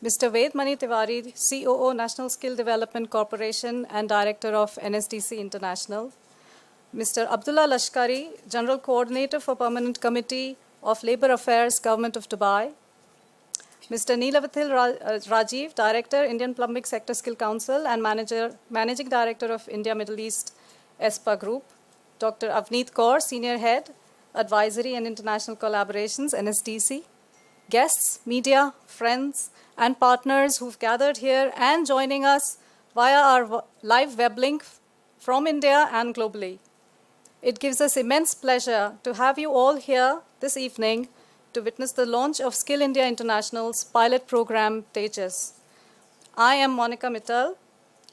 Mr. Ved Mani Tiwari, COO, National Skill Development Corporation and Director of NSDC International. Mr. Abdullah Lashkari, General Coordinator for Permanent Committee of Labour Affairs, Government of Dubai. Mr. Neelavathil Rajiv, Director, Indian Plumbing Sector Skill Council and Managing Director of India Middle East ESPA Group. Dr. Avneet Kaur, Senior Head, Advisory and International Collaborations, NSDC. Guests, media, friends, and partners who've gathered here and joining us via our live web link from India and globally. It gives us immense pleasure to have you all here this evening to witness the launch of Skill India International's pilot program, Tejas. I am Monica Mittal,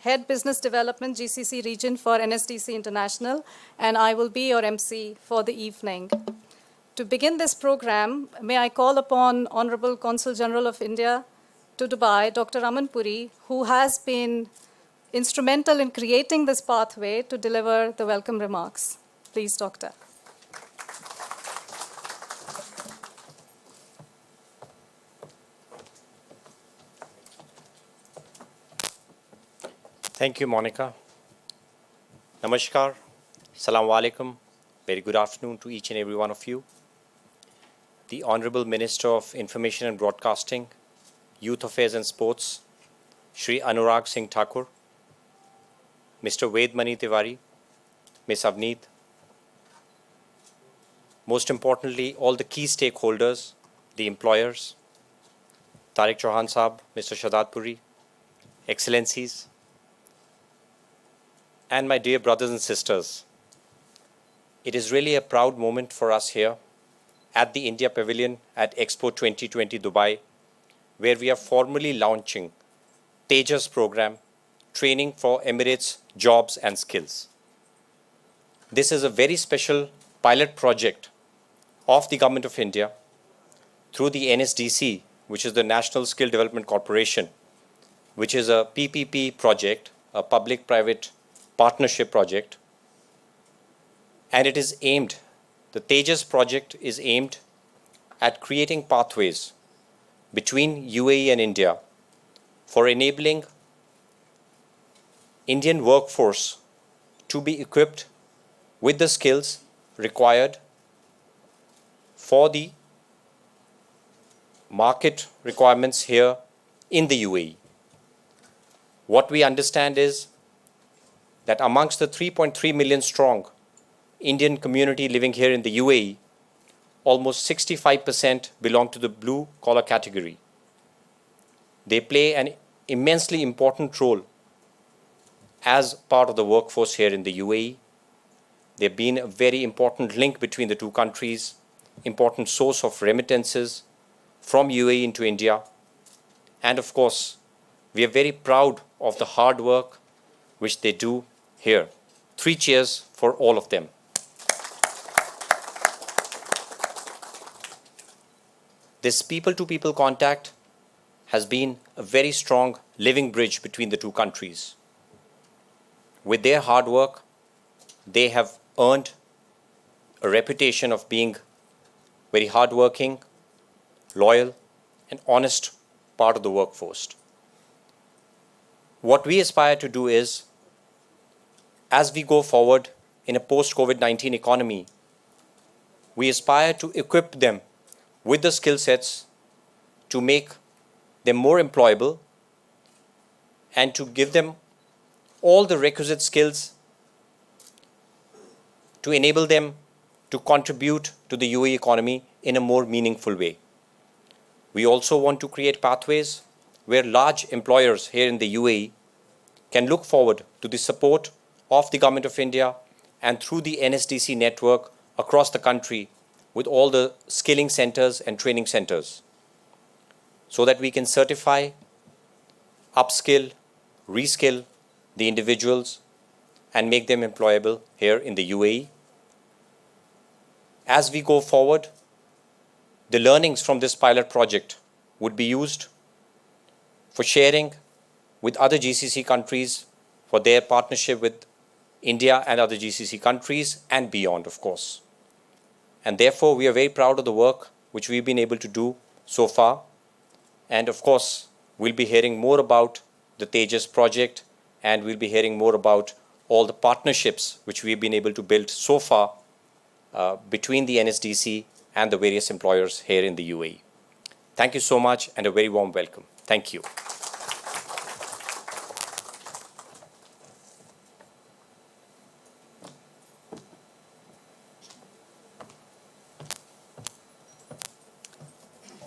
Head Business Development GCC Region for NSDC International, and I will be your MC for the evening. To begin this program, may I call upon Honorable Consul General of India to Dubai, Dr. Aman Puri, who has been instrumental in creating this pathway to deliver the welcome remarks. Please, Doctor. Thank you, Monica. Namaskar. Assalamu alaikum. Very good afternoon to each and every one of you. The Honorable Minister of Information and Broadcasting, Youth Affairs and Sports, Shri Anurag Singh Thakur, Mr. Ved Mani Tiwari, Ms. Avneet, most importantly, all the key stakeholders, the employers, Tariq Chauhan Saab, Mr. Shadad Puri, Excellencies, and my dear brothers and sisters. It is really a proud moment for us here at the India Pavilion at Expo 2020 Dubai, where we are formally launching Tejas program, training for Emirates jobs and skills. This is a very special pilot project of the Government of India through the NSDC, which is the National Skill Development Corporation, which is a PPP project, a public-private partnership project. And it is aimed, the Tejas project is aimed at creating pathways between UAE and India for enabling Indian workforce to be equipped with the skills required for the market requirements here in the UAE. What we understand is that amongst the 3.3 million strong Indian community living here in the UAE, almost 65% belong to the blue collar category. They play an immensely important role as part of the workforce here in the UAE. They've been a very important link between the two countries, important source of remittances from UAE into India. And of course, we are very proud of the hard work which they do here. 3 cheers for all of them. This people-to-people contact has been a very strong living bridge between the two countries. With their hard work, they have earned a reputation of being very hardworking, loyal, and honest part of the workforce. What we aspire to do is, as we go forward in a post-COVID-19 economy, we aspire to equip them with the skill sets to make them more employable and to give them all the requisite skills to enable them to contribute to the UAE economy in a more meaningful way. We also want to create pathways where large employers here in the UAE can look forward to the support of the Government of India and through the NSDC network across the country with all the skilling centers and training centers, so that we can certify, upskill, reskill the individuals and make them employable here in the UAE. As we go forward, the learnings from this pilot project would be used for sharing with other GCC countries for their partnership with India and other GCC countries and beyond, of course. And therefore, we are very proud of the work which we've been able to do so far. And of course, we'll be hearing more about the Tejas project, and we'll be hearing more about all the partnerships which we've been able to build so far between the NSDC and the various employers here in the UAE. Thank you so much, and a very warm welcome. Thank you.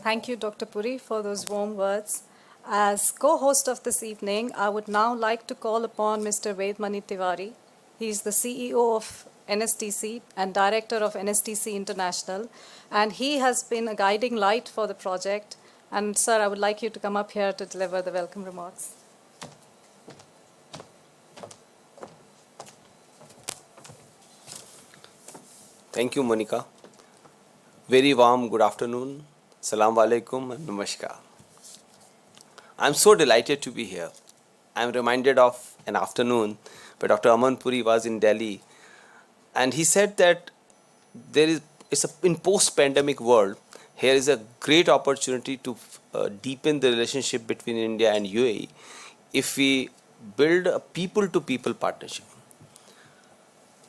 Thank you, Dr. Puri, for those warm words. As co-host of this evening, I would now like to call upon Mr. Vedmani Tiwari. He is the CEO of NSDC and Director of NSDC International, and he has been a guiding light for the project. And sir, I would like you to come up here to deliver the welcome remarks. Thank you, Monica. Very warm good afternoon. Assalamu alaikum and namaskar. I'm so delighted to be here. I'm reminded of an afternoon where Dr. Aman Puri was in Delhi, and he said that in post-pandemic world, here is a great opportunity to deepen the relationship between India and UAE if we build a people-to-people partnership.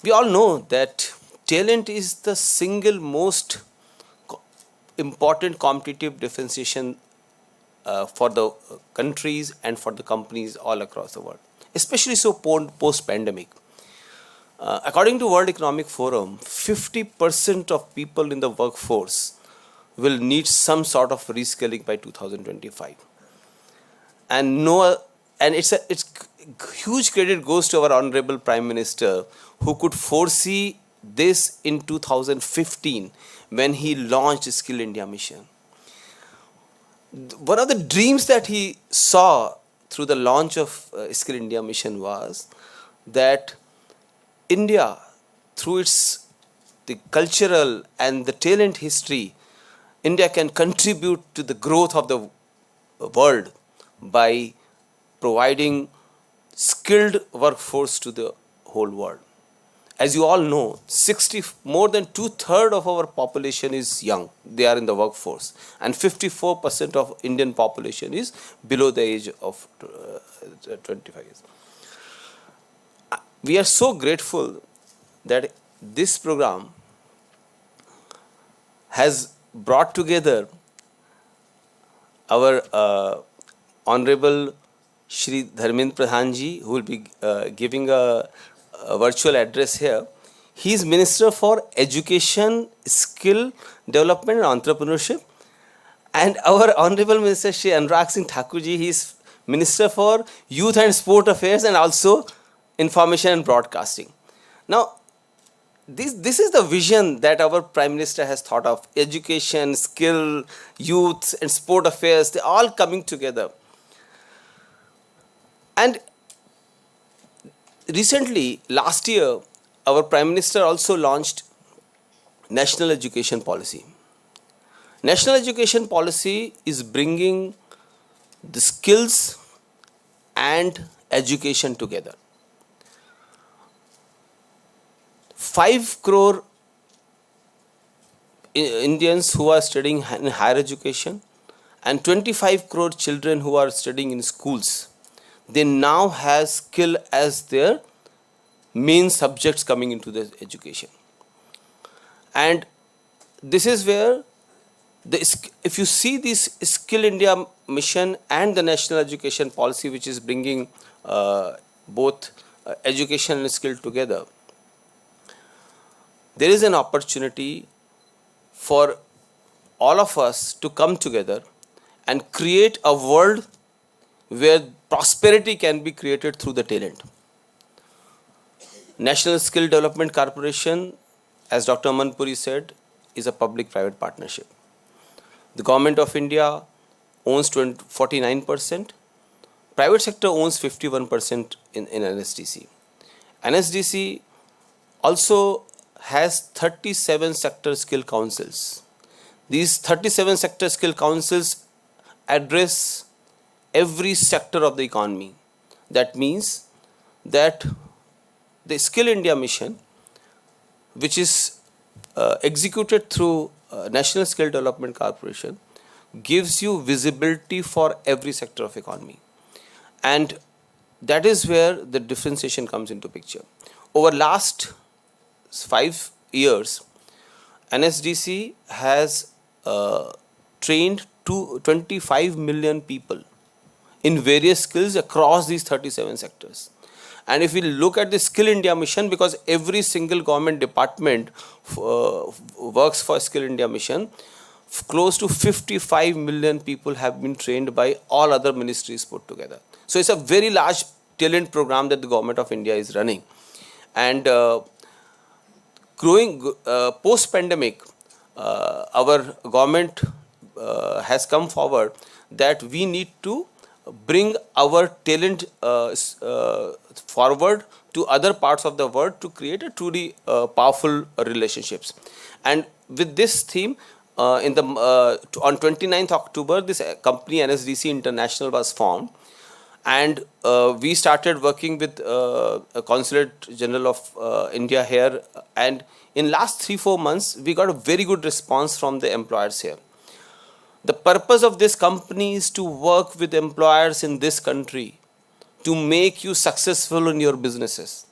We all know that talent is the single most important competitive differentiation for the countries and for the companies all across the world, especially so post-pandemic. According to World Economic Forum, 50% of people in the workforce will need some sort of reskilling by 2025. And it's huge credit goes to our Honorable Prime Minister, who could foresee this in 2015 when he launched Skill India Mission. One of the dreams that he saw through the launch of Skill India Mission was that India, through the cultural and the talent history, India can contribute to the growth of the world by providing skilled workforce to the whole world. As you all know, more than 2/3 of our population is young. They are in the workforce, and 54% of Indian population is below the age of 25 years. We are so grateful that this program has brought together our Honorable Shri Dharmendra Pradhan ji, who will be giving a virtual address here. He is Minister for Education, Skill Development and Entrepreneurship. And our Honorable Minister Shri Anurag Singh Thakur ji, he is Minister for Youth and Sport Affairs and also Information and Broadcasting. Now, this is the vision that our Prime Minister has thought of. Education, skill, youth and sport affairs, they are all coming together. And recently, last year, our Prime Minister also launched National Education Policy. National Education Policy is bringing the skills and education together. 5 crore Indians who are studying in higher education and 25 crore children who are studying in schools, they now have skill as their main subjects coming into the education. And this is where, if you see this Skill India mission and the National Education Policy, which is bringing both education and skill together, there is an opportunity for all of us to come together and create a world where prosperity can be created through the talent. National Skill Development Corporation, as Dr. Aman Puri said, is a public-private partnership. The Government of India owns 49%, private sector owns 51% in NSDC. NSDC also has 37 sector skill councils. These 37 sector skill councils address every sector of the economy. That means that the Skill India mission, which is executed through National Skill Development Corporation, gives you visibility for every sector of economy. And that is where the differentiation comes into picture. Over last 5 years, NSDC has trained 25 million people in various skills across these 37 sectors. And if we look at the Skill India mission, because every single government department works for Skill India mission, close to 55 million people have been trained by all other ministries put together. So it's a very large talent program that the government of India is running. And growing post-pandemic, our government has come forward that we need to bring our talent forward to other parts of the world to create a truly powerful relationships. And with this theme, on 29th October, this company NSDC International was formed, and we started working with a Consulate General of India here, and in last 3-4 months we got a very good response from the employers here. The purpose of this company is to work with employers in this country to make you successful in your businesses.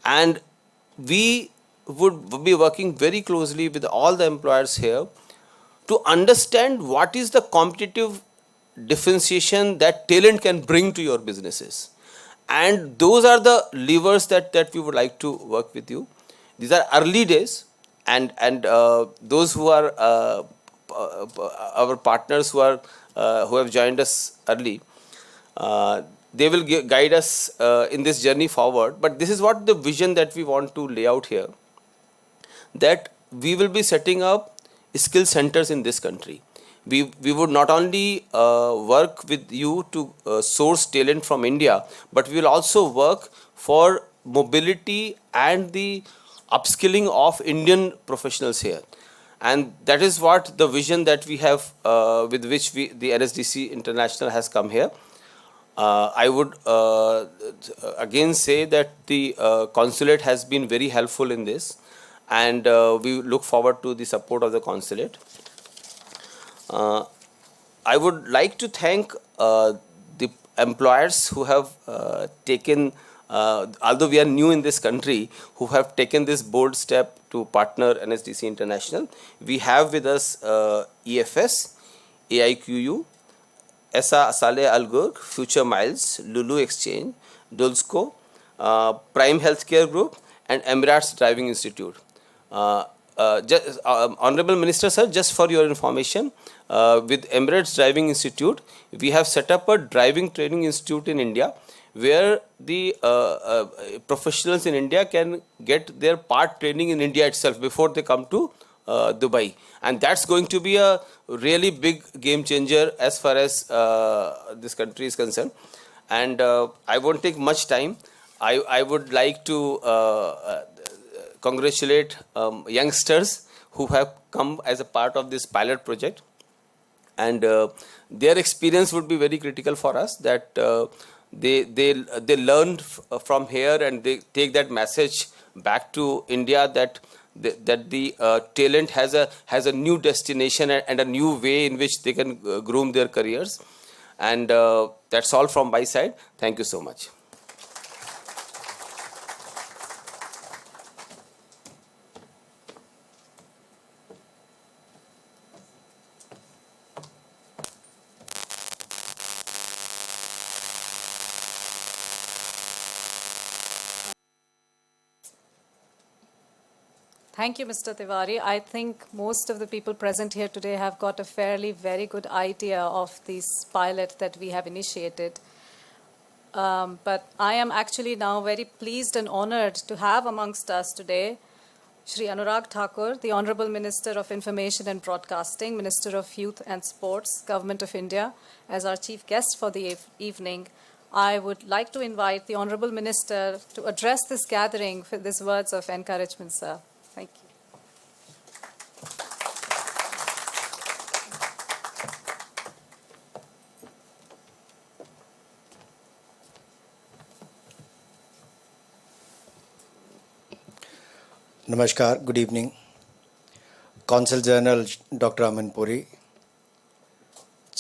And we would be working very closely with all the employers here to understand what is the competitive differentiation that talent can bring to your businesses. And those are the levers that we would like to work with you. These are early days, and those who are our partners who have joined us early, they will guide us in this journey forward. But this is what the vision that we want to lay out here, that we will be setting up skill centers in this country. We would not only work with you to source talent from India, but we will also work for mobility and the upskilling of Indian professionals here. And that is what the vision that we have, with which the NSDC International has come here. I would again say that the consulate has been very helpful in this, and we look forward to the support of the consulate. I would like to thank the employers who have taken, although we are new in this country, who have taken this bold step to partner NSDC International. We have with us EFS, AIQU, ESA Saleh Al Ghurk, Future Miles, Lulu Exchange, Dulsco, Prime Healthcare Group, and Emirates Driving Institute. Honorable Minister Sir, just for your information, with Emirates Driving Institute, we have set up a driving training institute in India, where the professionals in India can get their part training in India itself before they come to Dubai. And that's going to be a really big game changer as far as this country is concerned. And I won't take much time. I would like to congratulate youngsters who have come as a part of this pilot project. And their experience would be very critical for us, that they learned from here, and they take that message back to India, that the talent has a new destination and a new way in which they can groom their careers. And that's all from my side. Thank you so much. Thank you, Mr. Tiwari. I think most of the people present here today have got a very good idea of this pilot that we have initiated. But I am actually now very pleased and honored to have amongst us today Shri Anurag Thakur, the Honorable Minister of Information and Broadcasting, Minister of Youth and Sports, Government of India, as our chief guest for the evening. I would like to invite the Honorable Minister to address this gathering with these words of encouragement, sir. Thank you. Namaskar, good evening. Consul General Dr. Aman Puri,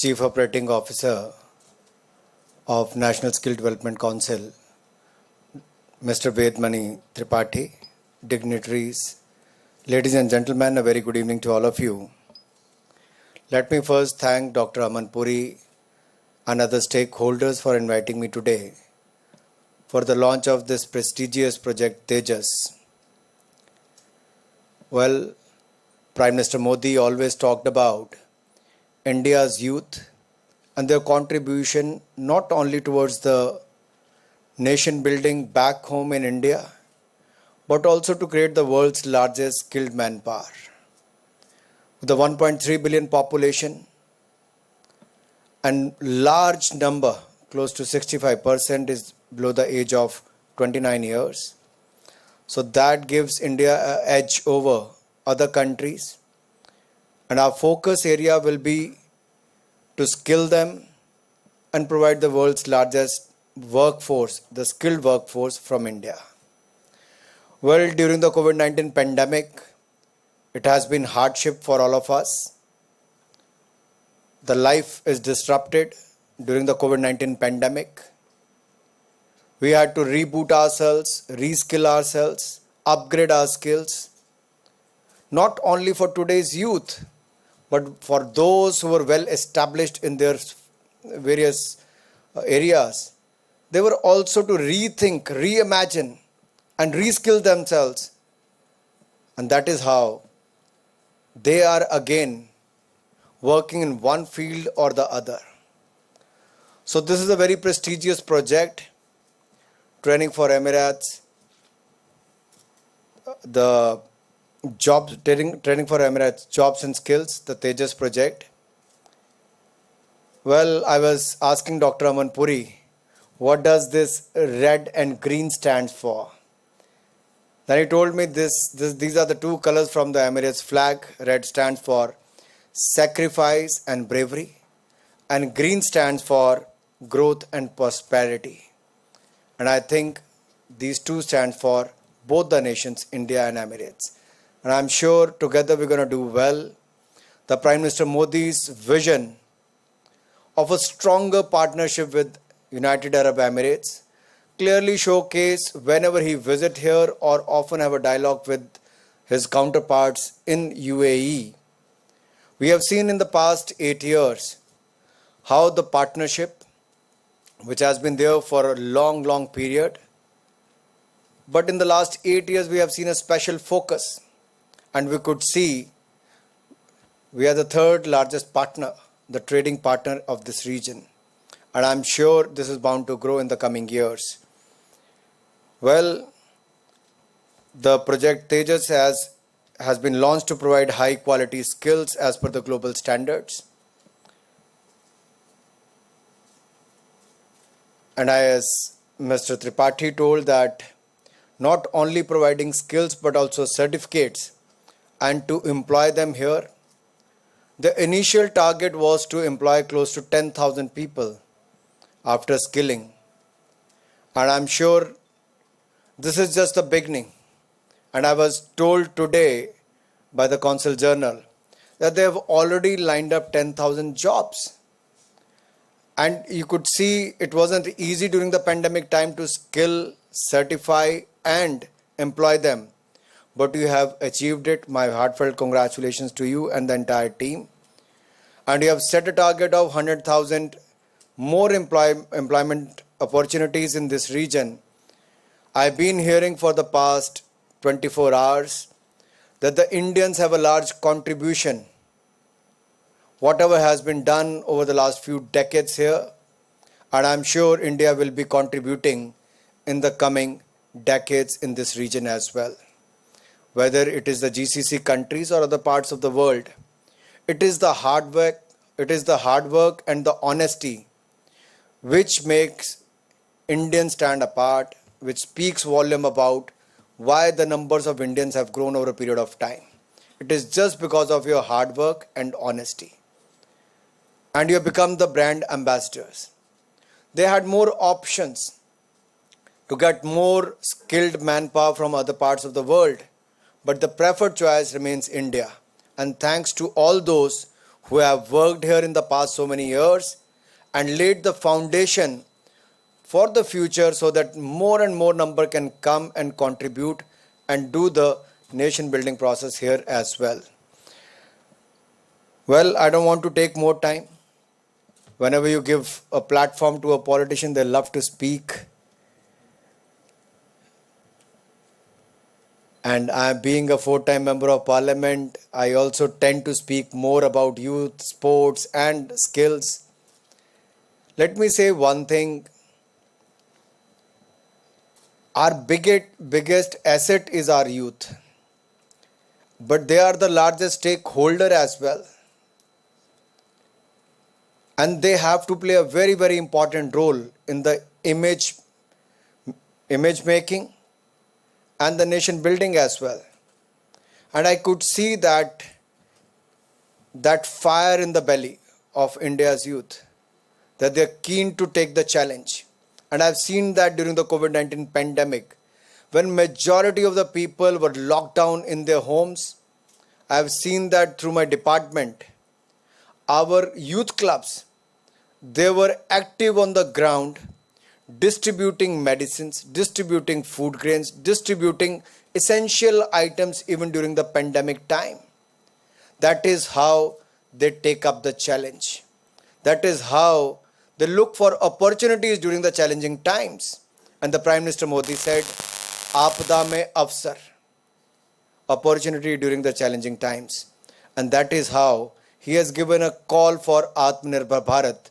Chief Operating Officer of National Skill Development Council, Mr. Vedmani Tripathi, dignitaries, ladies and gentlemen, a very good evening to all of you. Let me first thank Dr. Aman Puri and other stakeholders for inviting me today for the launch of this prestigious project Tejas. Well, Prime Minister Modi always talked about India's youth and their contribution not only towards the nation building back home in India, but also to create the world's largest skilled manpower. With the 1.3 billion population and large number, close to 65% is below the age of 29 years. So that gives India an edge over other countries. And our focus area will be to skill them and provide the world's largest workforce, the skilled workforce from India. Well, during the COVID-19 pandemic, it has been hardship for all of us. The life is disrupted during the COVID-19 pandemic. We had to reboot ourselves, reskill ourselves, upgrade our skills, not only for today's youth, but for those who were well established in their various areas. They were also to rethink, reimagine, and reskill themselves. And that is how they are again working in one field or the other. So this is a very prestigious project, Training for Emirates, the Training for Emirates Jobs and Skills, the Tejas project. Well, I was asking Dr. Aman Puri, what does this red and green stand for? Then he told me these are the two colors from the Emirates flag. Red stands for sacrifice and bravery, and green stands for growth and prosperity. And I think these two stand for both the nations, India and Emirates. And I'm sure together we're going to do well. The Prime Minister Modi's vision of a stronger partnership with United Arab Emirates clearly showcase whenever he visit here or often have a dialogue with his counterparts in UAE. We have seen in the past 8 years how the partnership, which has been there for a long period, but in the last 8 years we have seen a special focus, and we could see we are the third largest partner, the trading partner of this region, and I'm sure this is bound to grow in the coming years. Well, the project Tejas has been launched to provide high quality skills as per the global standards. And as Mr. Tripathi told, that not only providing skills but also certificates and to employ them here. The initial target was to employ close to 10,000 people after skilling. And I'm sure this is just the beginning. And I was told today by the Consul Journal that they have already lined up 10,000 jobs. And you could see it wasn't easy during the pandemic time to skill, certify and employ them. But you have achieved it. My heartfelt congratulations to you and the entire team. And you have set a target of 100,000 more employment opportunities in this region. I've been hearing for the past 24 hours that the Indians have a large contribution. Whatever has been done over the last few decades here, and I'm sure India will be contributing in the coming decades in this region as well. Whether it is the GCC countries or other parts of the world, it is the hard work and the honesty which makes Indians stand apart, which speaks volume about why the numbers of Indians have grown over a period of time. It is just because of your hard work and honesty. And you have become the brand ambassadors. They had more options to get more skilled manpower from other parts of the world, but the preferred choice remains India. And thanks to all those who have worked here in the past so many years and laid the foundation for the future so that more and more number can come and contribute and do the nation building process here as well. Well, I don't want to take more time. Whenever you give a platform to a politician, they love to speak. And I, being a four-time member of parliament, I also tend to speak more about youth, sports and skills. Let me say one thing. Our biggest asset is our youth. But they are the largest stakeholder as well. And they have to play a very important role in the image making and the nation building as well. And I could see that fire in the belly of India's youth, that they are keen to take the challenge. And I've seen that during the COVID-19 pandemic, when majority of the people were locked down in their homes. I've seen that through my department. Our youth clubs, they were active on the ground, distributing medicines, distributing food grains, distributing essential items even during the pandemic time. That is how they take up the challenge. That is how they look for opportunities during the challenging times. And the Prime Minister Modi said, Aapada mein avsar, opportunity during the challenging times. And that is how he has given a call for Atmanirbhar Bharat.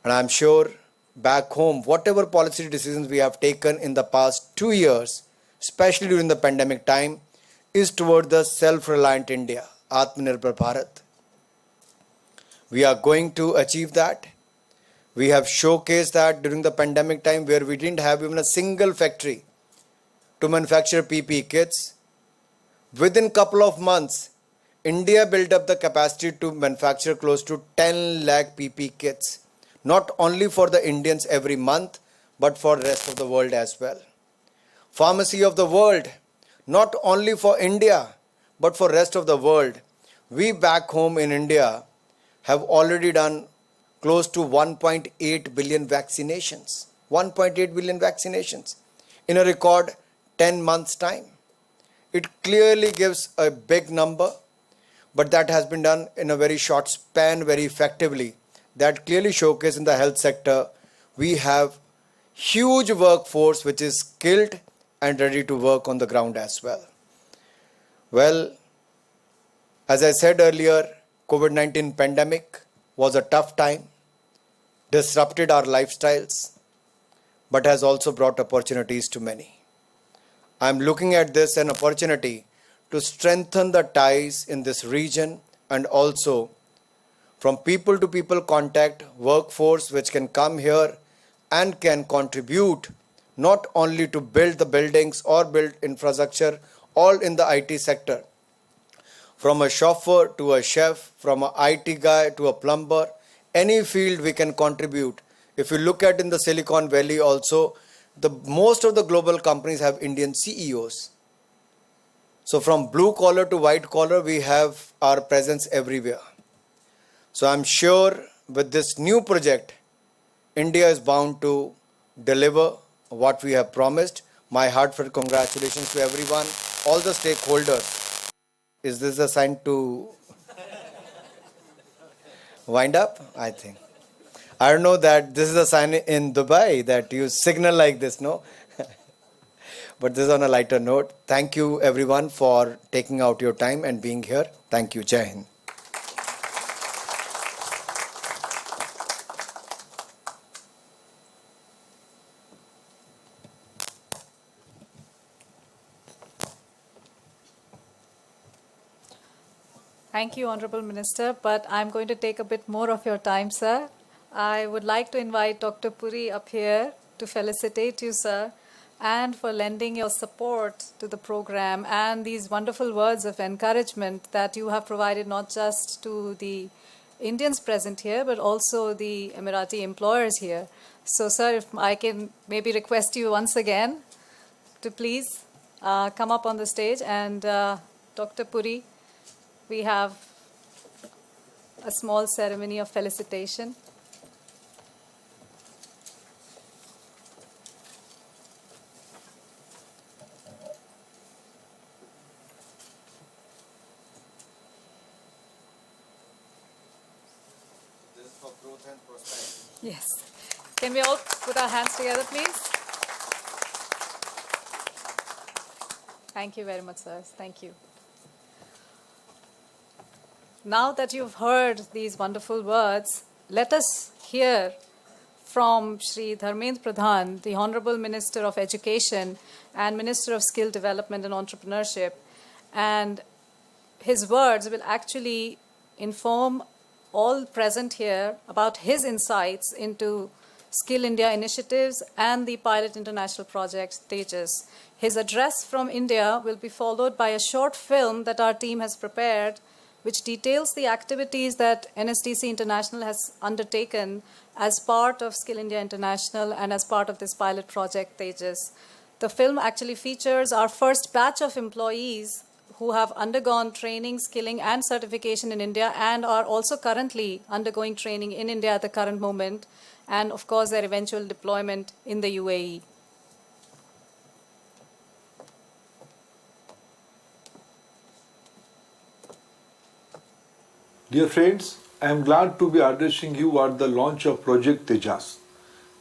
And I'm sure back home, whatever policy decisions we have taken in the past 2 years, especially during the pandemic time, is toward the self-reliant India, Atmanirbhar Bharat. We are going to achieve that. We have showcased that during the pandemic time where we didn't have even a single factory to manufacture PPE kits. Within couple of months, India built up the capacity to manufacture close to 10 lakh PPE kits. Not only for the Indians every month, but for the rest of the world as well. Pharmacy of the world, not only for India, but for rest of the world. We back home in India have already done close to 1.8 billion vaccinations. 1.8 billion vaccinations in a record 10 months time. It clearly gives a big number, but that has been done in a very short span, very effectively. That clearly showcases in the health sector, we have huge workforce which is skilled and ready to work on the ground as well. Well, as I said earlier, COVID-19 pandemic was a tough time, disrupted our lifestyles, but has also brought opportunities to many. I'm looking at this an opportunity to strengthen the ties in this region and also from people to people contact, workforce which can come here and can contribute not only to build the buildings or build infrastructure, all in the IT sector. From a chauffeur to a chef, from an IT guy to a plumber, any field we can contribute. If you look at in the Silicon Valley also, most of the global companies have Indian CEOs. So from blue collar to white collar, we have our presence everywhere. So I'm sure with this new project, India is bound to deliver what we have promised. My heartfelt congratulations to everyone, all the stakeholders. Is this a sign to wind up? I think. I don't know that this is a sign in Dubai that you signal like this, no? But this is on a lighter note. Thank you everyone for taking out your time and being here. Thank you. Jai Hind. Thank you, Honorable Minister, but I'm going to take a bit more of your time, sir. I would like to invite Dr. Puri up here to felicitate you, sir, and for lending your support to the program and these wonderful words of encouragement that you have provided not just to the Indians present here, but also the Emirati employers here. So, sir, if I can maybe request you once again to please come up on the stage, and Dr. Puri, we have a small ceremony of felicitation. This is for growth and prosperity. Yes. Can we all put our hands together, please? Thank you very much, sirs. Thank you. Now that you've heard these wonderful words, let us hear from Shri Dharmendra Pradhan, the Honorable Minister of Education and Minister of Skill Development and Entrepreneurship. And his words will actually inform all present here about his insights into Skill India initiatives and the Pilot International Project Tejas. His address from India will be followed by a short film that our team has prepared, which details the activities that NSDC International has undertaken as part of Skill India International and as part of this pilot project Tejas. The film actually features our first batch of employees who have undergone training, skilling, and certification in India and are also currently undergoing training in India at the current moment, and of course their eventual deployment in the UAE. Dear friends, I am glad to be addressing you at the launch of Project Tejas,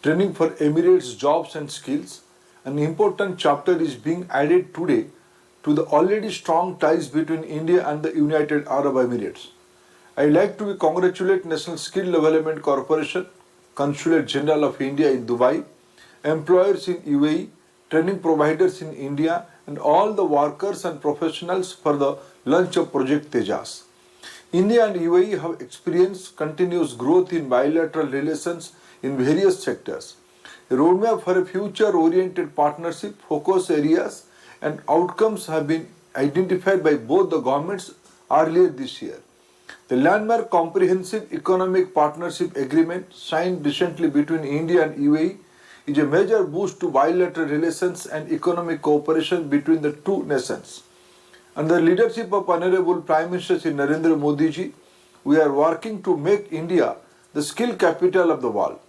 training for Emirates jobs and skills. An important chapter is being added today to the already strong ties between India and the United Arab Emirates. I would like to congratulate National Skill Development Corporation, Consulate General of India in Dubai, employers in UAE, training providers in India, and all the workers and professionals for the launch of Project Tejas. India and UAE have experienced continuous growth in bilateral relations in various sectors. A roadmap for a future-oriented partnership, focus areas, and outcomes have been identified by both the governments earlier this year. The landmark Comprehensive Economic Partnership Agreement signed recently between India and UAE is a major boost to bilateral relations and economic cooperation between the two nations. Under the leadership of Honorable Prime Minister Shri Narendra Modi ji, we are working to make India the skill capital of the world.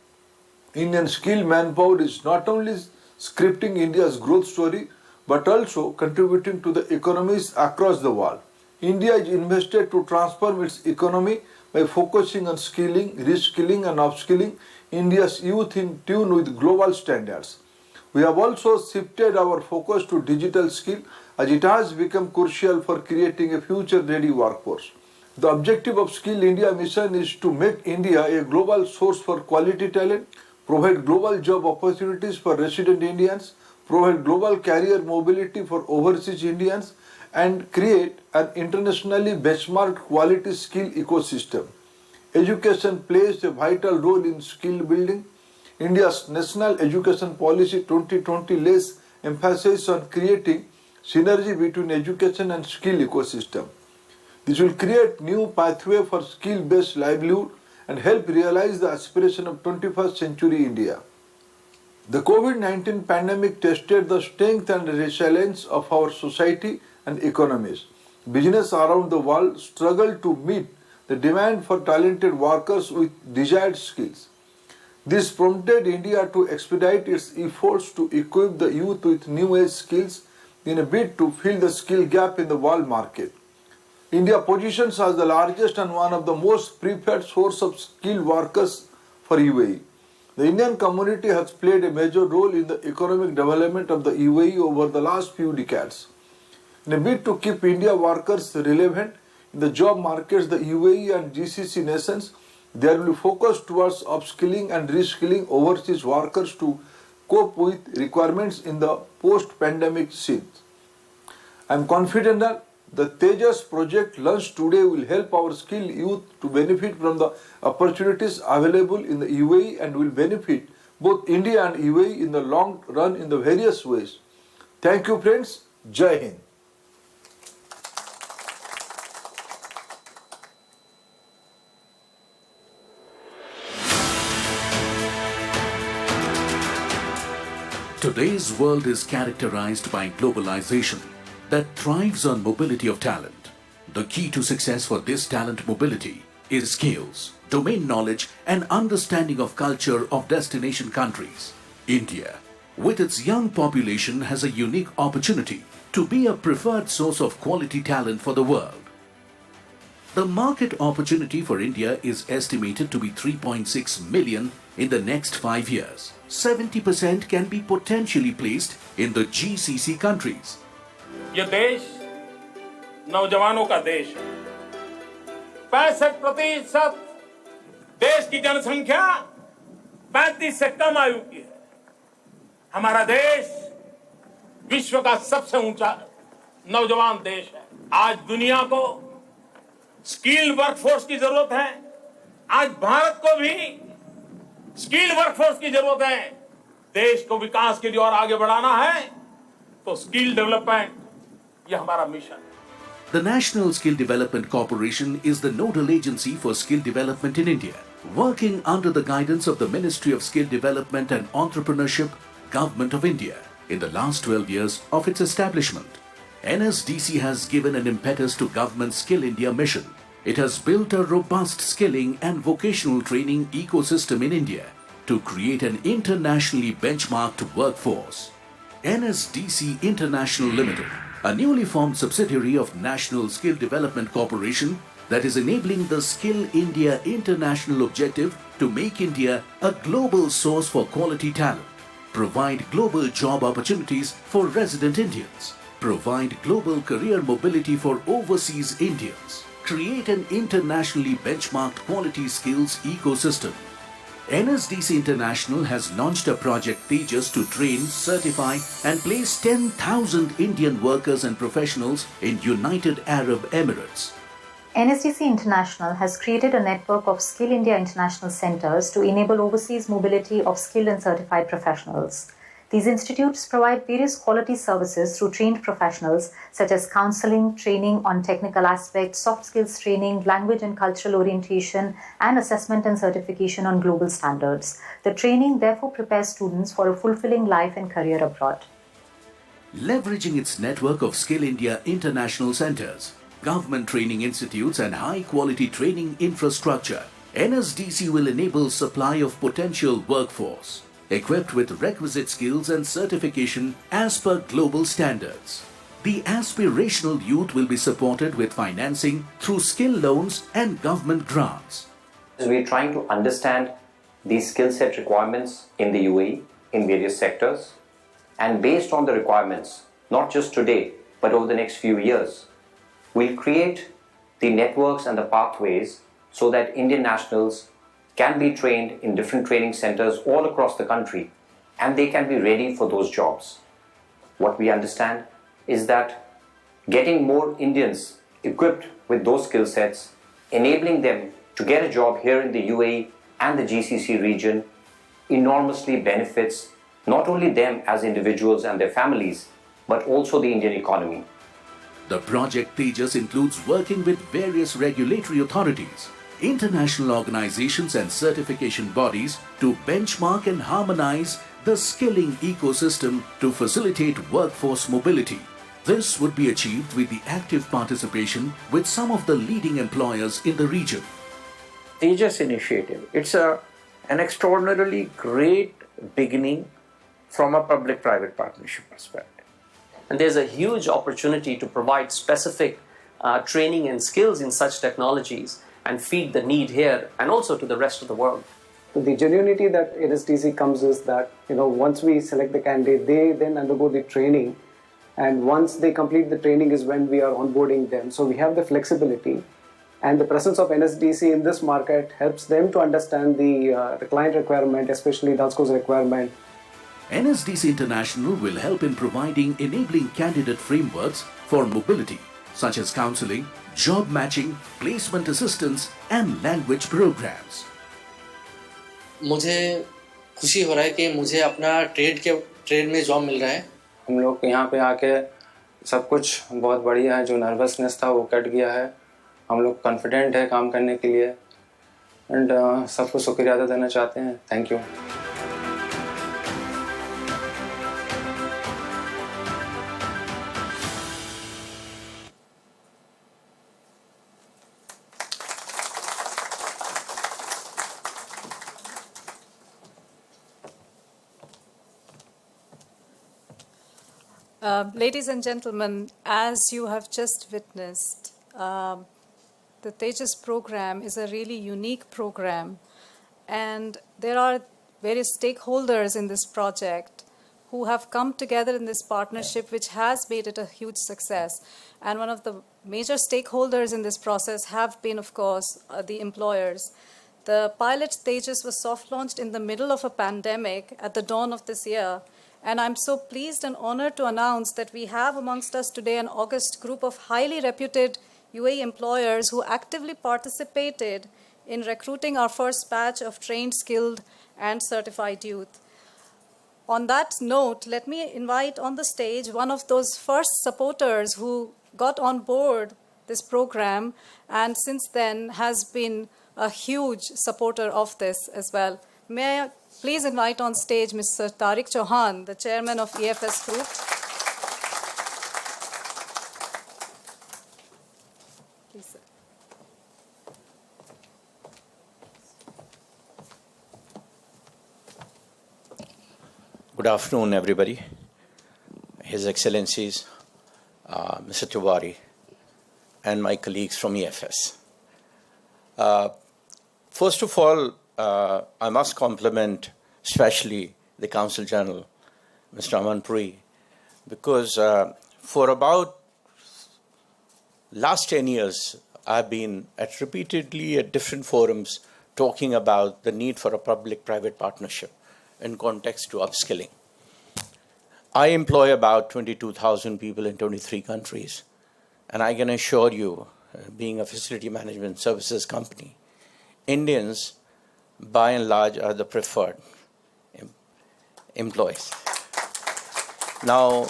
Indian skilled manpower is not only scripting India's growth story, but also contributing to the economies across the world. India is invested to transform its economy by focusing on skilling, reskilling and upskilling India's youth in tune with global standards. We have also shifted our focus to digital skill as it has become crucial for creating a future-ready workforce. The objective of Skill India mission is to make India a global source for quality talent, provide global job opportunities for resident Indians, provide global career mobility for overseas Indians, and create an internationally benchmarked quality skill ecosystem. Education plays a vital role in skill building. India's National Education Policy 2020 lays emphasis on creating synergy between education and skill ecosystem. This will create new pathway for skill-based livelihood and help realize the aspiration of 21st century India. The COVID-19 pandemic tested the strength and resilience of our society and economies. Business around the world struggled to meet the demand for talented workers with desired skills. This prompted India to expedite its efforts to equip the youth with new-age skills in a bid to fill the skill gap in the world market. India positions as the largest and one of the most preferred source of skilled workers for UAE. The Indian community has played a major role in the economic development of the UAE over the last few decades. In a bid to keep India workers relevant in the job markets, the UAE and GCC nations, there will be focus towards upskilling and reskilling overseas workers to cope with requirements in the post-pandemic scene. I am confident that the Tejas project launched today will help our skilled youth to benefit from the opportunities available in the UAE and will benefit both India and UAE in the long run in the various ways. Thank you, friends. Jai Hind. Today's world is characterized by globalization that thrives on mobility of talent. The key to success for this talent mobility is skills, domain knowledge and understanding of culture of destination countries. India, with its young population, has a unique opportunity to be a preferred source of quality talent for the world. The market opportunity for India is estimated to be 3.6 million in the next 5 years. 70% can be potentially placed in the GCC countries. ये देश नौजवानों का देश है। 65% देश की जनसंख्या 35 से कम आयु की है। हमारा देश विश्व का सबसे ऊंचा नौजवान देश है। आज दुनिया को स्किल्ड वर्कफोर्स की जरूरत है। आज भारत को भी स्किल्ड वर्कफोर्स की जरूरत है। देश को विकास के लिए और आगे बढ़ाना है तो स्किल डेवलपमेंट ये हमारा मिशन है। The National Skill Development Corporation is the nodal agency for skill development in India, working under the guidance of the Ministry of Skill Development and Entrepreneurship, Government of India. In the last 12 years of its establishment, NSDC has given an impetus to Government's Skill India mission. It has built a robust skilling and vocational training ecosystem in India to create an internationally benchmarked workforce. NSDC International Limited, a newly formed subsidiary of National Skill Development Corporation that is enabling the Skill India International objective to make India a global source for quality talent, provide global job opportunities for resident Indians, provide global career mobility for overseas Indians, create an internationally benchmarked quality skills ecosystem. NSDC International has launched a project Tejas to train, certify and place 10,000 Indian workers and professionals in United Arab Emirates. NSDC International has created a network of Skill India International Centers to enable overseas mobility of skilled and certified professionals. These institutes provide various quality services through trained professionals such as counseling, training on technical aspects, soft skills training, language and cultural orientation, and assessment and certification on global standards. The training therefore prepares students for a fulfilling life and career abroad. Leveraging its network of Skill India International Centers, government training institutes and high-quality training infrastructure, NSDC will enable supply of potential workforce equipped with requisite skills and certification as per global standards. The aspirational youth will be supported with financing through skill loans and government grants. We're trying to understand these skill set requirements in the UAE in various sectors, and based on the requirements, not just today, but over the next few years, we'll create the networks and the pathways so that Indian nationals can be trained in different training centers all across the country, and they can be ready for those jobs. What we understand is that getting more Indians equipped with those skill sets, enabling them to get a job here in the UAE and the GCC region enormously benefits not only them as individuals and their families, but also the Indian economy. The project Tejas includes working with various regulatory authorities, international organizations and certification bodies to benchmark and harmonize the skilling ecosystem to facilitate workforce mobility. This would be achieved with the active participation with some of the leading employers in the region. Tejas initiative, it's an extraordinarily great beginning from a public-private partnership perspective. And there's a huge opportunity to provide specific training and skills in such technologies and feed the need here and also to the rest of the world. The genuinity that NSDC comes is that, once we select the candidate, they then undergo the training, and once they complete the training is when we are onboarding them. So we have the flexibility, and the presence of NSDC in this market helps them to understand the client requirement, especially DALSCO's requirement. NSDC International will help in providing enabling candidate frameworks for mobility, such as counseling, job matching, placement assistance, and language programs. मुझे खुशी हो रहा है कि मुझे अपना trade में job मिल रहा है। हम लोग यहाँ पे आके सब कुछ बहुत बढ़िया है, जो नर्वसनेस था वो कट गया है। हम लोग कॉन्फिडेंट है काम करने के लिए, एंड सबको शुक्रिया अदा देना चाहते हैं। Thank you. Ladies and gentlemen, as you have just witnessed, the Tejas program is a really unique program, and there are various stakeholders in this project who have come together in this partnership, which has made it a huge success. And one of the major stakeholders in this process have been, of course, the employers. The pilot Tejas was soft launched in the middle of a pandemic at the dawn of this year. And I'm so pleased and honored to announce that we have amongst us today an august group of highly reputed UAE employers who actively participated in recruiting our first batch of trained, skilled, and certified youth. On that note, let me invite on the stage one of those first supporters who got on board this program and since then has been a huge supporter of this as well. May I please invite on stage Mr. Tariq Chauhan, the chairman of EFS Group. Please, sir. Good afternoon, everybody. His Excellencies, Mr. Tiwari, and my colleagues from EFS. First of all, I must compliment especially the Consul General, Mr. Aman Puri, because for about last 10 years, I've been repeatedly at different forums talking about the need for a public-private partnership in context to upskilling. I employ about 22,000 people in 23 countries, and I can assure you, being a facility management services company, Indians, by and large, are the preferred employees. Now,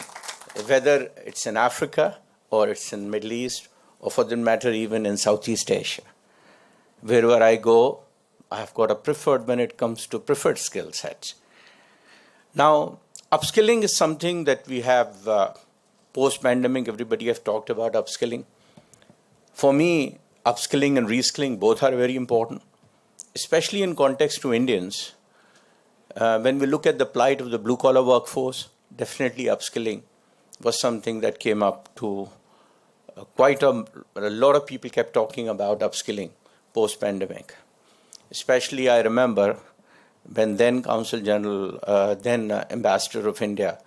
whether it's in Africa or it's in Middle East, or for that matter, even in Southeast Asia, wherever I go, I've got a preferred when it comes to preferred skill sets. Now, upskilling is something that we have post-pandemic, everybody have talked about upskilling. For me, upskilling and reskilling both are very important, especially in context to Indians. When we look at the plight of the blue-collar workforce, definitely upskilling was something that came up to quite a lot of people kept talking about upskilling post-pandemic. Especially I remember when then Consul General, then Ambassador of India,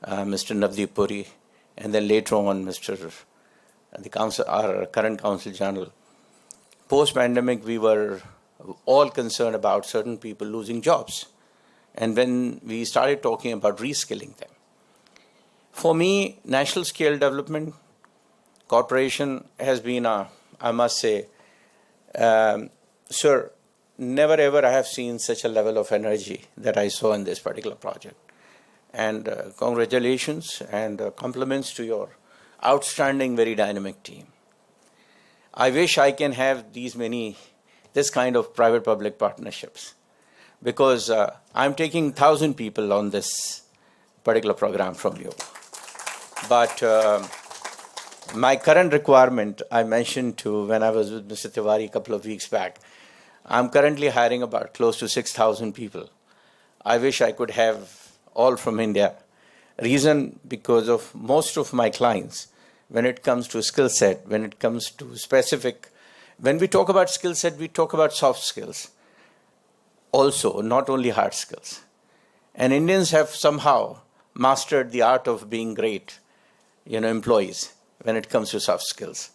Mr. Navdeep Puri, and then later on our current Consul General. Post-pandemic, we were all concerned about certain people losing jobs. And when we started talking about reskilling them. For me, National Scale Development Corporation has been I must say, sir, never ever I have seen such a level of energy that I saw in this particular project. And congratulations and compliments to your outstanding, very dynamic team. I wish I can have this kind of private-public partnerships, because I'm taking 1,000 people on this particular program from you. But my current requirement, I mentioned to when I was with Mr. Tiwari a couple of weeks back, I'm currently hiring about close to 6,000 people. I wish I could have all from India. Reason, because of most of my clients, when it comes to skill set, when it comes to specific, when we talk about skill set, we talk about soft skills. Also, not only hard skills. And Indians have somehow mastered the art of being great, employees when it comes to soft skills.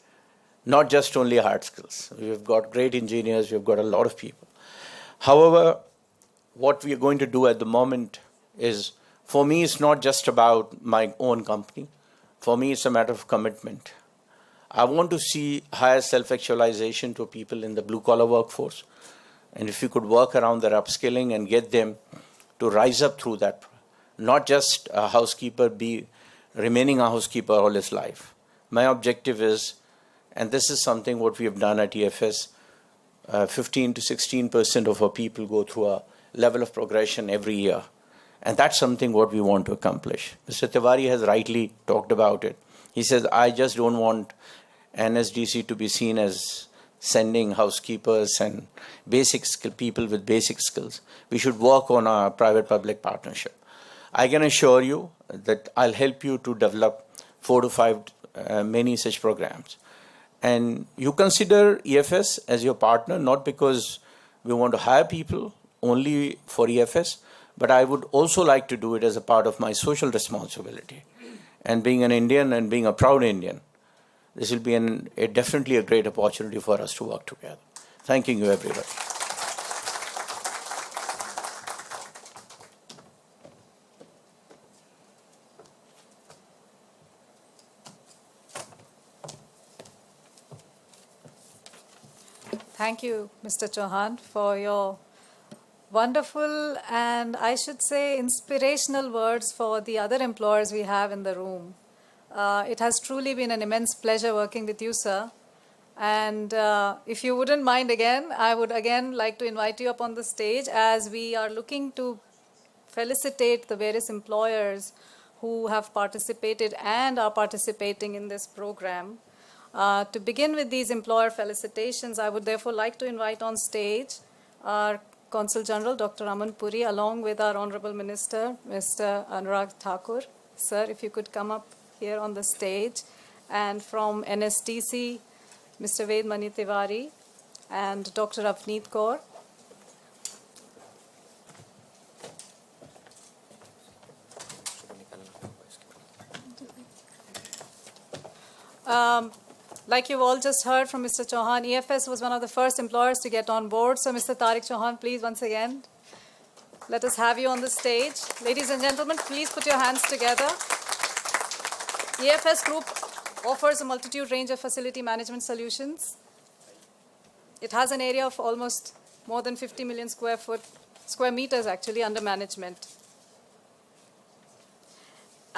Not just only hard skills. We've got great engineers, we've got a lot of people. However, what we are going to do at the moment is, for me, it's not just about my own company. For me, it's a matter of commitment. I want to see higher self-actualization to people in the blue-collar workforce. And if you could work around their upskilling and get them to rise up through that, not just a housekeeper, remaining a housekeeper all his life. My objective is, and this is something what we have done at EFS, 15 to 16% of our people go through a level of progression every year. And that's something what we want to accomplish. Mr. Tiwari has rightly talked about it. He says, I just don't want NSDC to be seen as sending housekeepers and people with basic skills. We should work on a private-public partnership. I can assure you, that I'll help you to develop 4 to 5 many such programs. And you consider EFS as your partner, not because we want to hire people only for EFS, but I would also like to do it as a part of my social responsibility. And being an Indian and being a proud Indian, this will be definitely a great opportunity for us to work together. Thanking you, everybody. Thank you, Mr. Chauhan, for your wonderful and I should say inspirational words for the other employers we have in the room. It has truly been an immense pleasure working with you, sir. And if you wouldn't mind again, I would again like to invite you up on the stage as we are looking to felicitate the various employers who have participated and are participating in this program. To begin with these employer felicitations, I would therefore like to invite on stage our Consul General, Dr. Aman Puri, along with our Honorable Minister, Mr. Anurag Thakur. Sir, if you could come up here on the stage. And from NSTC, Mr. Ved Mani Tiwari and Dr. Avneet Kaur. Like you've all just heard from Mr. Chauhan, EFS was one of the first employers to get on board. So Mr. Tariq Chauhan, please once again, let us have you on the stage. Ladies and gentlemen, please put your hands together. EFS Group offers a multitude range of facility management solutions. It has an area of almost more than 50 million square meters actually under management.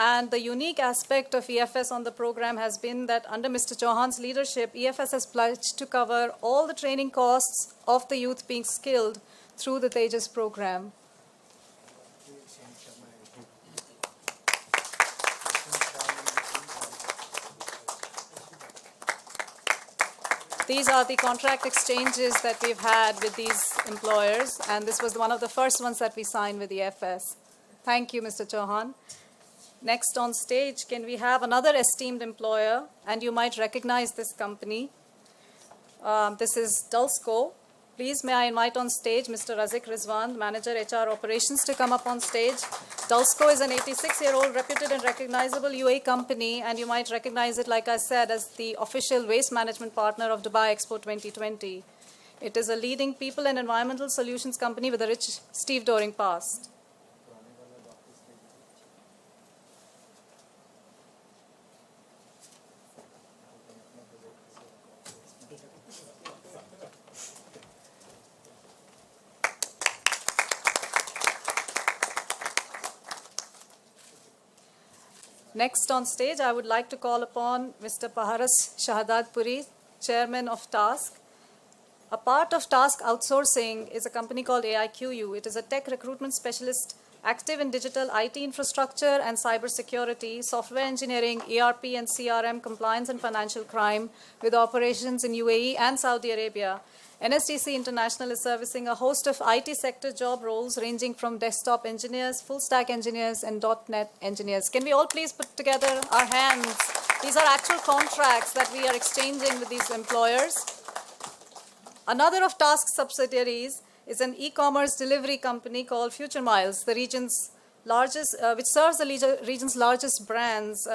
And the unique aspect of EFS on the program has been that under Mr. Chauhan's leadership, EFS has pledged to cover all the training costs of the youth being skilled through the Tejas program. These are the contract exchanges that we've had with these employers, and this was one of the first ones that we signed with EFS. Thank you, Mr. Chauhan. Next on stage, can we have another esteemed employer, and you might recognize this company. This is Dulsco. Please, may I invite on stage Mr. Razik Rizwan, Manager HR Operations, to come up on stage. Dulsco is an 86-year-old reputed and recognizable UAE company, and you might recognize it, like I said, as the official waste management partner of Dubai Expo 2020. It is a leading people and environmental solutions company with a rich stevedoring past. Next on stage, I would like to call upon Mr. Paharas Shahadad Puri, Chairman of TASK. A part of TASK Outsourcing is a company called AIQU. It is a tech recruitment specialist active in digital IT infrastructure and cybersecurity, software engineering, ERP and CRM, compliance and financial crime, with operations in UAE and Saudi Arabia. NSTC International is servicing a host of IT sector job roles ranging from desktop engineers, full stack engineers, and .NET engineers. Can we all please put together our hands? These are actual contracts that we are exchanging with these employers. Another of TASK's subsidiaries is an e-commerce delivery company called Future Miles, the region's largest, which serves the region's largest brands,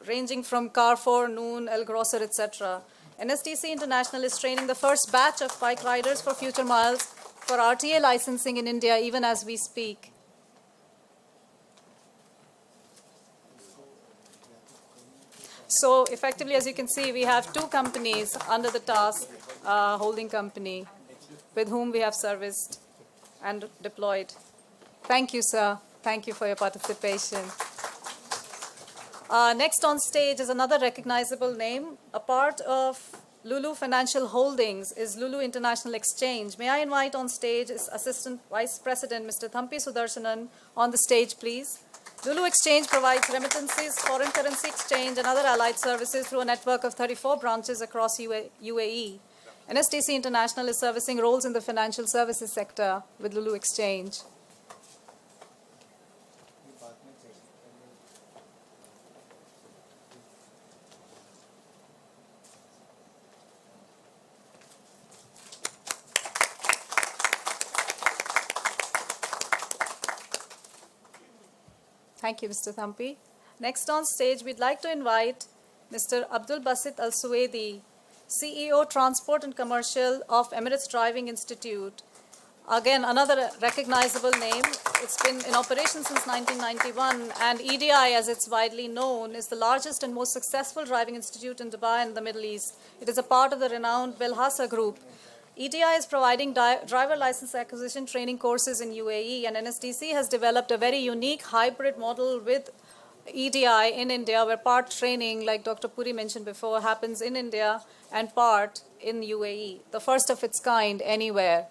ranging from Carrefour, Noon, El Grosser, etc. NSTC International is training the first batch of bike riders for Future Miles for RTA licensing in India, even as we speak. So effectively, as you can see, we have two companies under the TASK holding company with whom we have serviced and deployed. Thank you, sir. Thank you for your participation. Next on stage is another recognizable name. A part of Lulu Financial Holdings is Lulu International Exchange. May I invite on stage Assistant Vice President Mr. Thampi Sudarshanan on the stage, please. Lulu Exchange provides remittances, foreign currency exchange, and other allied services through a network of 34 branches across UAE. NSTC International is servicing roles in the financial services sector with Lulu Exchange. Thank you, Mr. Thampi. Next on stage, we'd like to invite Mr. Abdul Basit Al Suwaidi, CEO Transport and Commercial of Emirates Driving Institute. Again, another recognizable name. It's been in operation since 1991, and EDI, as it's widely known, is the largest and most successful driving institute in Dubai and the Middle East. It is a part of the renowned Belhassa Group. EDI is providing driver license acquisition training courses in UAE, and NSDC has developed a very unique hybrid model with EDI in India, where part training, like Dr. Puri mentioned before, happens in India and part in UAE, the first of its kind anywhere.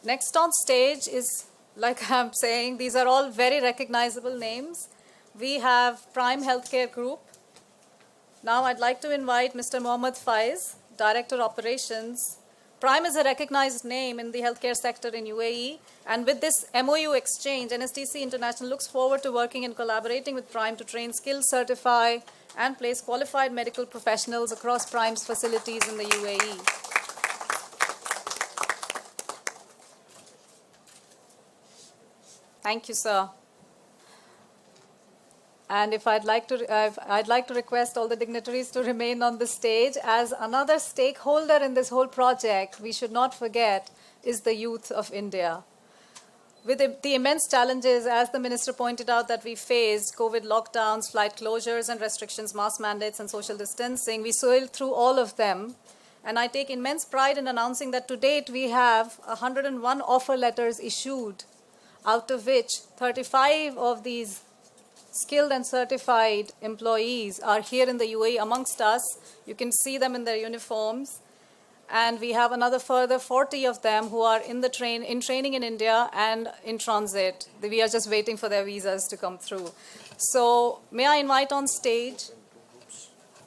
Next on stage is, like I'm saying, these are all very recognizable names. We have Prime Healthcare Group. Now I'd like to invite Mr. Mohammad Faiz, Director Operations. Prime is a recognized name in the healthcare sector in UAE, and with this MOU exchange, NSDC International looks forward to working and collaborating with Prime to train, skill, certify, and place qualified medical professionals across Prime's facilities in the UAE. Thank you, sir. And if I'd like to request all the dignitaries to remain on the stage, as another stakeholder in this whole project, we should not forget, is the youth of India. With the immense challenges, as the minister pointed out, that we faced, COVID lockdowns, flight closures and restrictions, mask mandates and social distancing, we sailed through all of them. And I take immense pride in announcing that to date we have 101 offer letters issued, out of which 35 of these skilled and certified employees are here in the UAE amongst us. You can see them in their uniforms. And we have another further 40 of them who are in training in India and in transit. We are just waiting for their visas to come through. So may I invite on stage?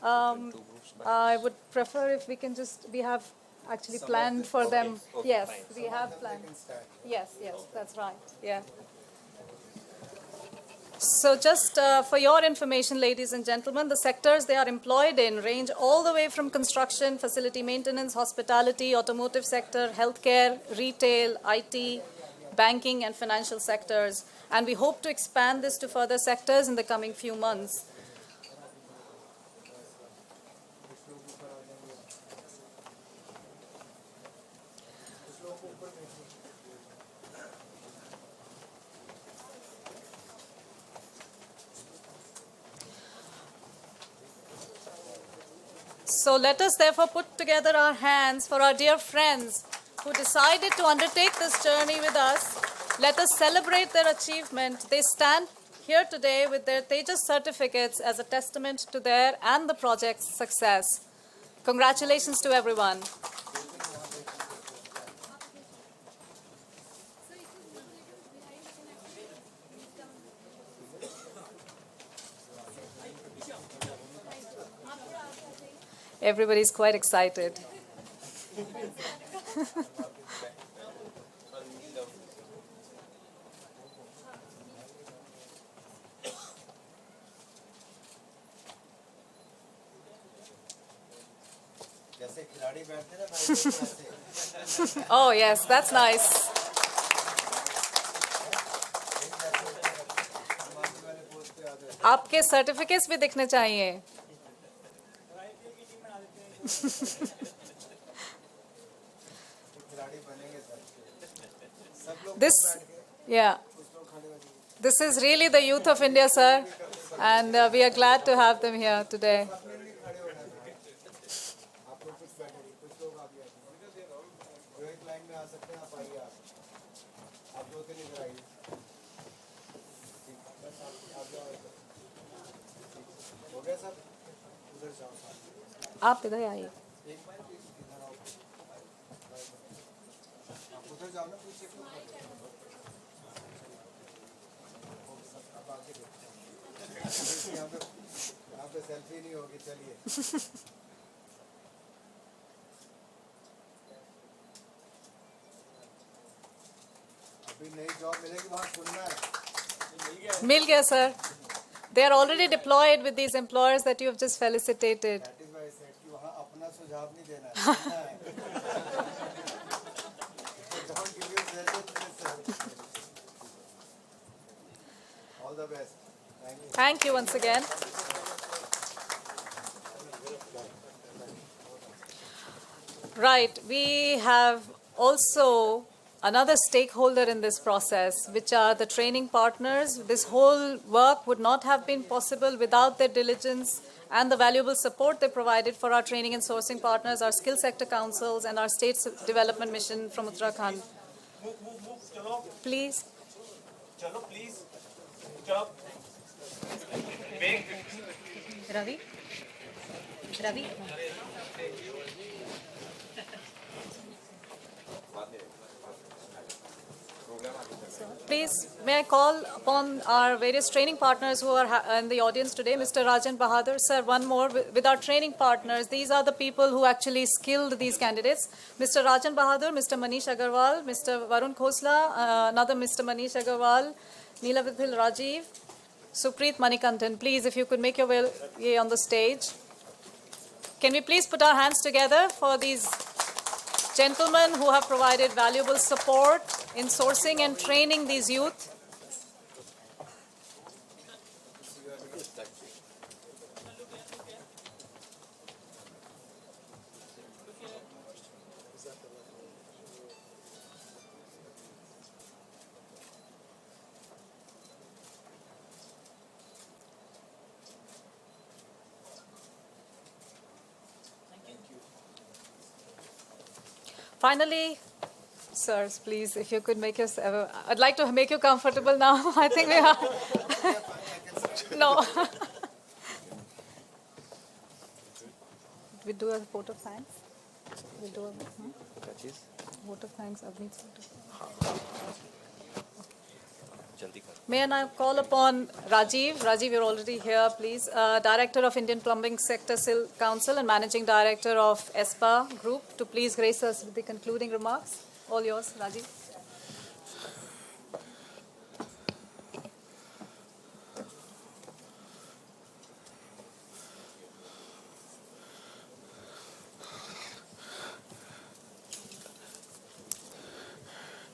I would prefer if we can we have actually planned for them. Okay, yes, fine. we have planned. Yes, that's right. Yeah. So just for your information, ladies and gentlemen, the sectors they are employed in range all the way from construction, facility maintenance, hospitality, automotive sector, healthcare, retail, IT, banking, and financial sectors. And we hope to expand this to further sectors in the coming few months. So let us therefore put together our hands for our dear friends who decided to undertake this journey with us. Let us celebrate their achievement. They stand here today with their Tejas certificates as a testament to their and the project's success. Congratulations to everyone. Everybody's quite excited. Oh yes, that's nice. आपके certificates भी दिखने चाहिए. This is really the youth of India, sir, and we are glad to have them here today. आप इधर आइए. Selfie नहीं होगी, चलिए. अभी नई जॉब मिलेगी, वहाँ सुनना है. मिल गया, sir. They are already deployed with these employers that you have just felicitated. That is why I said कि वहाँ अपना सुझाव नहीं देना है। Don't give you suggestions. All the best. Thank you. Thank you once again. Right, we have also another stakeholder in this process, which are the training partners. This whole work would not have been possible without their diligence and the valuable support they provided for our training and sourcing partners, our skill sector councils, and our state development mission from Uttarakhand. Please. Ravi? Ravi? Please, may I call upon our various training partners who are in the audience today. Mr. Rajan Bahadur, sir, one more. With our training partners, these are the people who actually skilled these candidates. Mr. Rajan Bahadur, Mr. Manish Agarwal, Mr. Varun Khosla, another Mr. Manish Agarwal, Neelavidhil Rajiv, Supreet Manikantan. Please, if you could make your way on the stage. Can we please put our hands together for these gentlemen who have provided valuable support in sourcing and training these youth? Finally, sirs, please, if you could make yourself, I'd like to make you comfortable now. I think we are. No. We do a vote of thanks. We do a vote of thanks. May I now call upon Rajiv. Rajiv, you're already here, please. Director of Indian Plumbing Sector Council and Managing Director of Expo Group, to please grace us with the concluding remarks. All yours, Rajiv.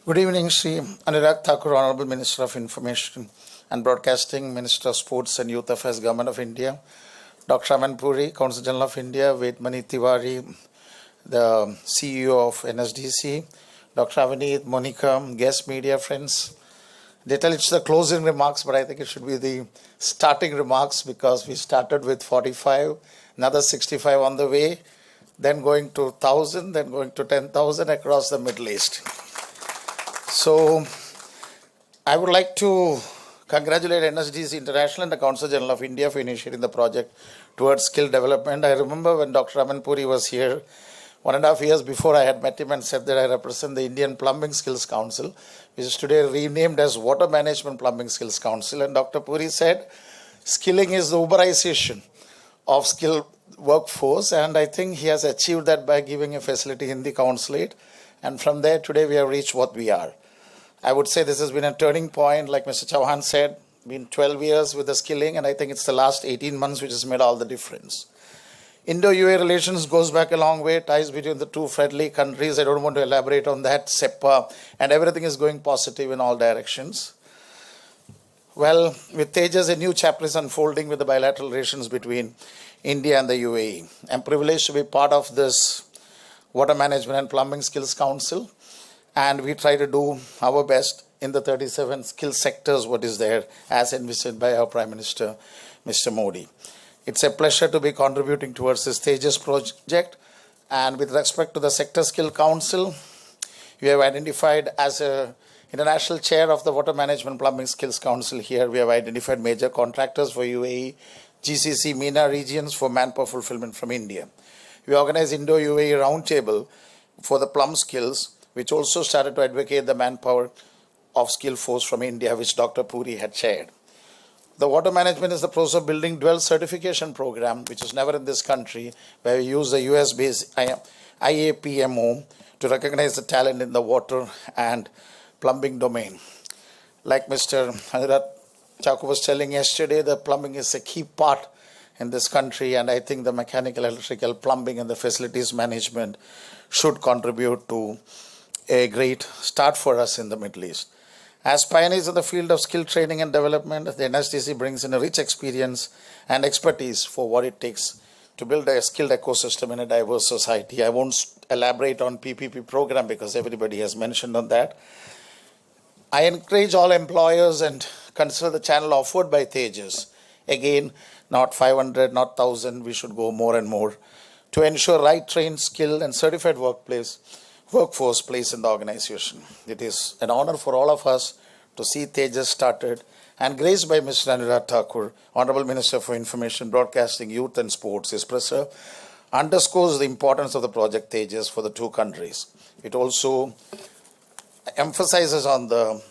Good evening, Sri Anurag Thakur, Honorable Minister of Information and Broadcasting, Minister of Sports and Youth Affairs, Government of India, Dr. Aman Puri, Consul General of India, Vedmani Tiwari, the CEO of NSDC, Dr. Avineet, Monica, guest media friends. They tell it's the closing remarks, but I think it should be the starting remarks because we started with 45, another 65 on the way, then going to 1,000, then going to 10,000 across the Middle East. So I would like to congratulate NSDC International and the Council General of India for initiating the project towards skill development. I remember when Dr. Aman Puri was here, 1.5 years before, I had met him and said that I represent the Indian Plumbing Skills Council, which is today renamed as Water Management Plumbing Skills Council. And Dr. Puri said, skilling is the Uberization of skilled workforce. And I think he has achieved that by giving a facility in the consulate. And from there, today we have reached what we are. I would say this has been a turning point, like Mr. Chauhan said, been 12 years with the skilling, and I think it's the last 18 months which has made all the difference. Indo-UA relations goes back a long way, ties between the two friendly countries. I don't want to elaborate on that, SEPA, and everything is going positive in all directions. Well, with Tejas, a new chapter is unfolding with the bilateral relations between India and the UAE. I'm privileged to be part of this Water Management and Plumbing Skills Council, and we try to do our best in the 37 skill sectors what is there as envisaged by our Prime Minister, Mr. Modi. It's a pleasure to be contributing towards this Tejas project, and with respect to the Sector Skill Council, we have identified as a international chair of the Water Management Plumbing Skills Council here, we have identified major contractors for UAE, GCC, MENA regions for manpower fulfillment from India. We organized Indo-UAE Roundtable for the plumb skills, which also started to advocate the manpower of skill force from India, which Dr. Puri had shared. The water management is the process of building dual certification program, which is never in this country, where we use the US-based IAPMO to recognize the talent in the water and plumbing domain. Like Mr. Anurag Thakur was telling yesterday, the plumbing is a key part in this country, and I think the mechanical, electrical, plumbing, and the facilities management should contribute to a great start for us in the Middle East. As pioneers in the field of skill training and development, the NSDC brings in a rich experience and expertise for what it takes to build a skilled ecosystem in a diverse society. I won't elaborate on PPP program because everybody has mentioned on that. I encourage all employers and consider the channel offered by Tejas. Again, not 500, not 1,000, we should go more and more to ensure right trained, skilled and certified workforce placed in the organization. It is an honor for all of us to see Tejas started and graced by Mr. Anurag Thakur, Honorable Minister for Information, Broadcasting, Youth and Sports. His presser underscores the importance of the project Tejas for the two countries. It also emphasizes on the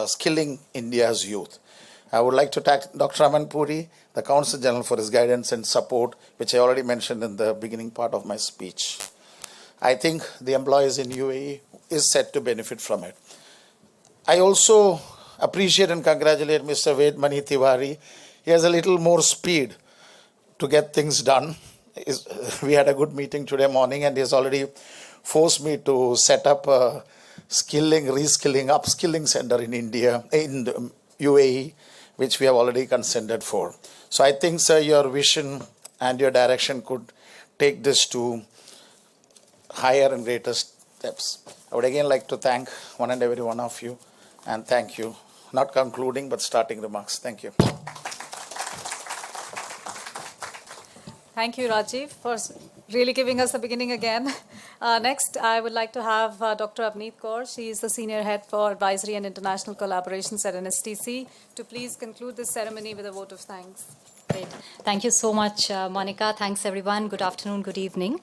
skilling India's youth. I would like to thank Dr. Aman Puri, the Counsel General, for his guidance and support, which I already mentioned in the beginning part of my speech. I think the employees in UAE is set to benefit from it. I also appreciate and congratulate Mr. Ved Mani Tiwari. He has a little more speed to get things done. We had a good meeting today morning and he has already forced me to set up a skilling, reskilling, upskilling center in India, in the UAE, which we have already consented for. So I think, sir, your vision and your direction could take this to higher and greater steps. I would again like to thank one and every one of you, and thank you. Not concluding, but starting remarks. Thank you. Thank you, Rajiv, for really giving us the beginning again. Next, I would like to have Dr. Avneet Kaur. She is the Senior Head for Advisory and International Collaborations at NSTC, to please conclude this ceremony with a vote of thanks. Great. Thank you so much, Monica. Thanks, everyone. Good afternoon, good evening.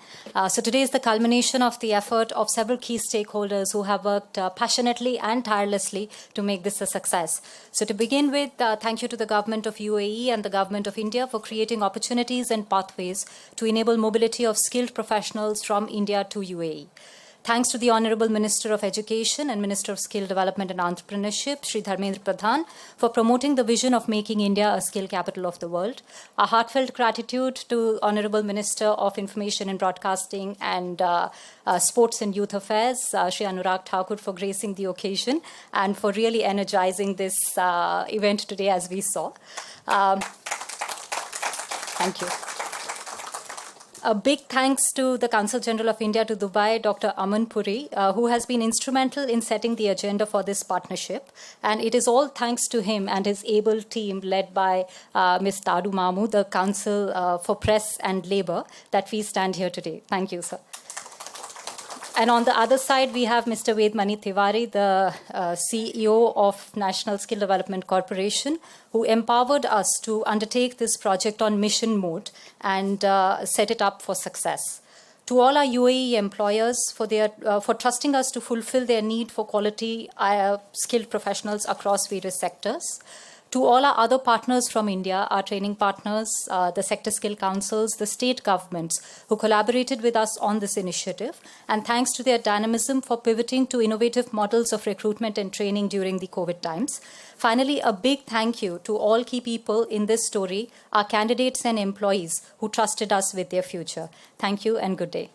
So today is the culmination of the effort of several key stakeholders who have worked passionately and tirelessly to make this a success. So to begin with, thank you to the Government of UAE and the Government of India for creating opportunities and pathways to enable mobility of skilled professionals from India to UAE. Thanks to the Honorable Minister of Education and Minister of Skill Development and Entrepreneurship, Shri Dharmendra Pradhan, for promoting the vision of making India a skill capital of the world. A heartfelt gratitude to Honorable Minister of Information and Broadcasting and Sports and Youth Affairs, Shri Anurag Thakur, for gracing the occasion and for really energizing this event today, as we saw. Thank you. A big thanks to the Consul General of India to Dubai, Dr. Aman Puri, who has been instrumental in setting the agenda for this partnership. And it is all thanks to him and his able team led by Ms. Tadu Mamu, the Council for Press and Labour, that we stand here today. Thank you, sir. And on the other side, we have Mr. Ved Mani Tiwari, the CEO of National Skill Development Corporation, who empowered us to undertake this project on mission mode and set it up for success. To all our UAE employers for trusting us to fulfill their need for quality skilled professionals across various sectors. To all our other partners from India, our training partners, the sector skill councils, the state governments who collaborated with us on this initiative, and thanks to their dynamism for pivoting to innovative models of recruitment and training during the COVID times. Finally, a big thank you to all key people in this story, our candidates and employees who trusted us with their future. Thank you and good day.